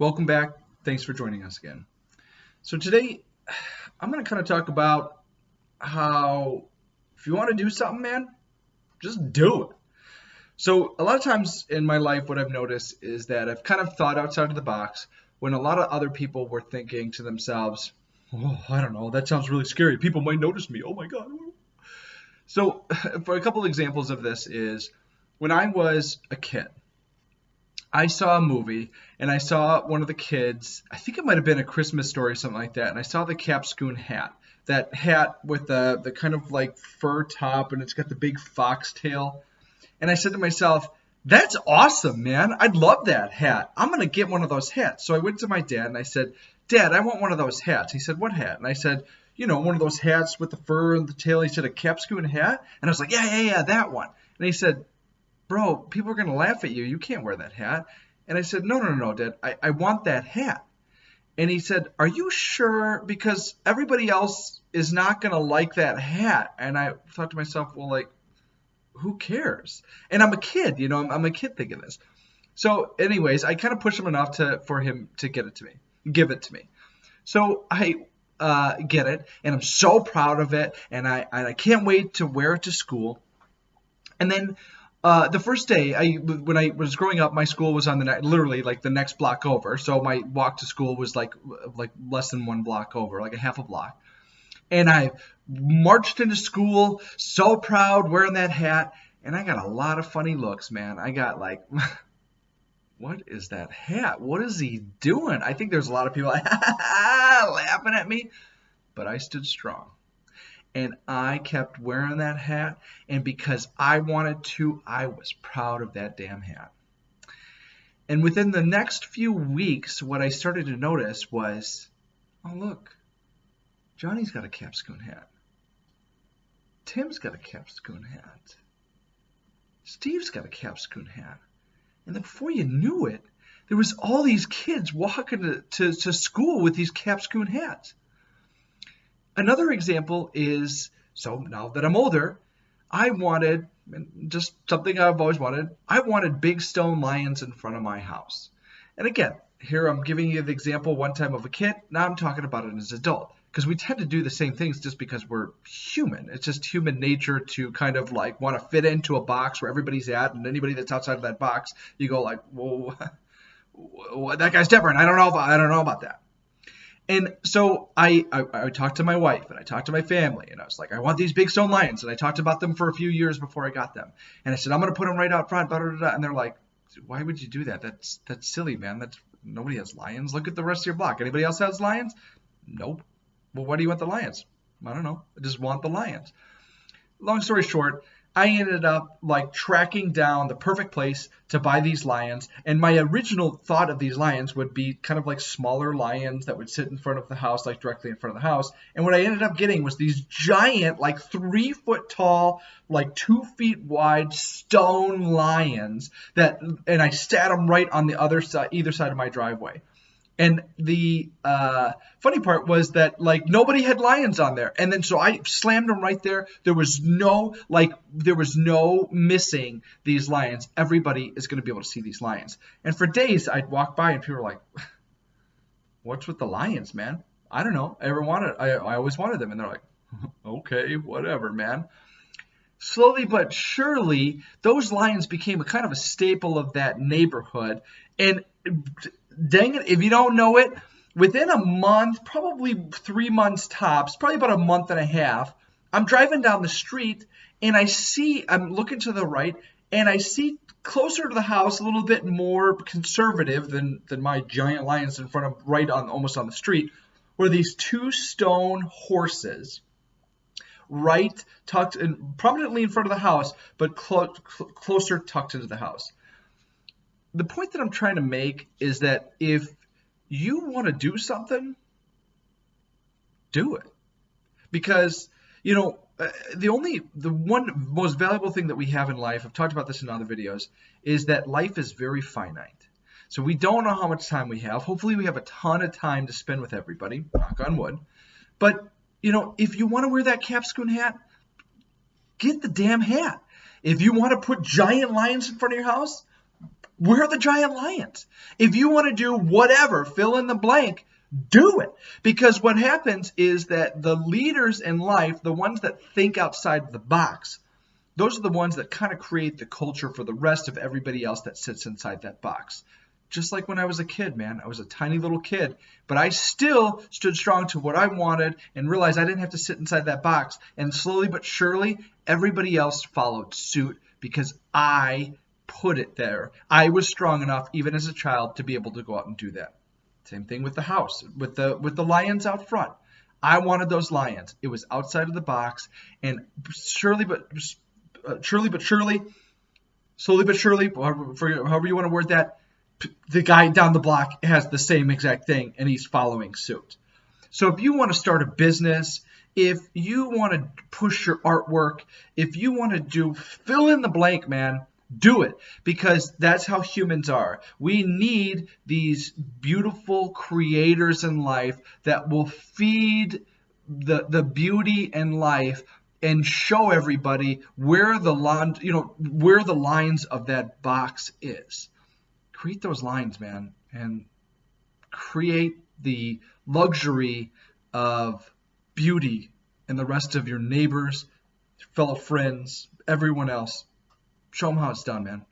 Welcome back. Thanks for joining us again. So today, I'm going to kind of talk about how if you want to do something, man, just do it. So a lot of times in my life, what I've noticed is that I've kind of thought outside of the box when a lot of other people were thinking to themselves, oh, I don't know, that sounds really scary. People might notice me. Oh my God. So for a couple of examples of this is when I was a kid, I saw a movie and I saw one of the kids, I think it might have been A Christmas Story or something like that, and I saw the Capscoon hat. That hat with the kind of like fur top and it's got the big foxtail. And I said to myself, that's awesome, man. I'd love that hat. I'm going to get one of those hats. So I went to my dad and I said, Dad, I want one of those hats. He said, what hat? And I said, you know, one of those hats with the fur and the tail. He said, a Capscoon hat? And I was like, yeah, that one. And he said, bro, people are going to laugh at you. You can't wear that hat. And I said, no, Dad. I want that hat. And he said, are you sure? Because everybody else is not going to like that hat. And I thought to myself, well, like, who cares? And I'm a kid, you know, I'm a kid thinking this. So anyways, I kind of pushed him enough for him to give it to me. So I get it, and I'm so proud of it, and I can't wait to wear it to school. And then the first day, when I was growing up, my school was on literally like the next block over. So my walk to school was like less than one block over, like a half a block. And I marched into school so proud wearing that hat. And I got a lot of funny looks, man. I got like, what is that hat? What is he doing? I think there's a lot of people laughing at me. But I stood strong. And I kept wearing that hat. And because I wanted to, I was proud of that damn hat. And within the next few weeks, what I started to notice was, oh, look, Johnny's got a Capscoon hat. Tim's got a Capscoon hat. Steve's got a Capscoon hat. And then before you knew it, there was all these kids walking to school with these Capscoon hats. Another example is, so now that I'm older, I wanted, just something I've always wanted, I wanted big stone lions in front of my house. And again, here I'm giving you the example one time of a kid, now I'm talking about it as an adult. Because we tend to do the same things just because we're human. It's just human nature to kind of like want to fit into a box where everybody's at, and anybody that's outside of that box, you go like, whoa, that guy's different. I don't know about that. And so I talked to my wife and I talked to my family and I was like, I want these big stone lions. And I talked about them for a few years before I got them. And I said, I'm going to put them right out front. And they're like, why would you do that? That's silly, man. Nobody has lions. Look at the rest of your block. Anybody else has lions? Nope. Well, why do you want the lions? I don't know. I just want the lions. Long story short, I ended up like tracking down the perfect place to buy these lions. And my original thought of these lions would be kind of like smaller lions that would sit in front of the house, like directly in front of the house. And what I ended up getting was these giant, like 3 foot tall, like 2 feet wide stone lions and I sat them right on the either side of my driveway. And the funny part was that like nobody had lions on there. And then so I slammed them right there. There was no missing these lions. Everybody is going to be able to see these lions. And for days I'd walk by and people were like, what's with the lions, man? I don't know. I always wanted them. And they're like, okay, whatever, man. Slowly but surely, those lions became a kind of a staple of that neighborhood. And dang it, if you don't know it, within a month, probably 3 months tops, probably about a month and a half, I'm driving down the street and I'm looking to the right and I see closer to the house, a little bit more conservative than my giant lions in front of, almost on the street, were these 2 stone horses, right tucked in, prominently in front of the house, but closer tucked into the house. The point that I'm trying to make is that if you want to do something, do it. Because, you know, the one most valuable thing that we have in life, I've talked about this in other videos, is that life is very finite. So we don't know how much time we have. Hopefully we have a ton of time to spend with everybody, knock on wood. But, you know, if you want to wear that Capscoon hat, get the damn hat. If you want to put giant lions in front of your house, We're the giant lions. If you want to do whatever, fill in the blank, do it. Because what happens is that the leaders in life, the ones that think outside the box, those are the ones that kind of create the culture for the rest of everybody else that sits inside that box. Just like when I was a kid, man. I was a tiny little kid, but I still stood strong to what I wanted and realized I didn't have to sit inside that box. And slowly but surely, everybody else followed suit because I put it there. I was strong enough, even as a child, to be able to go out and do that. Same thing with the house, with the lions out front. I wanted those lions. It was outside of the box, and slowly but surely, however you want to word that, the guy down the block has the same exact thing, and he's following suit. So if you want to start a business, if you want to push your artwork, if you want to do fill in the blank, man, do it, because that's how humans are. We need these beautiful creators in life that will feed the beauty in life and show everybody where the lines of that box is. Create those lines, man, and create the luxury of beauty in the rest of your neighbors, fellow friends, everyone else. Show them how it's done, man.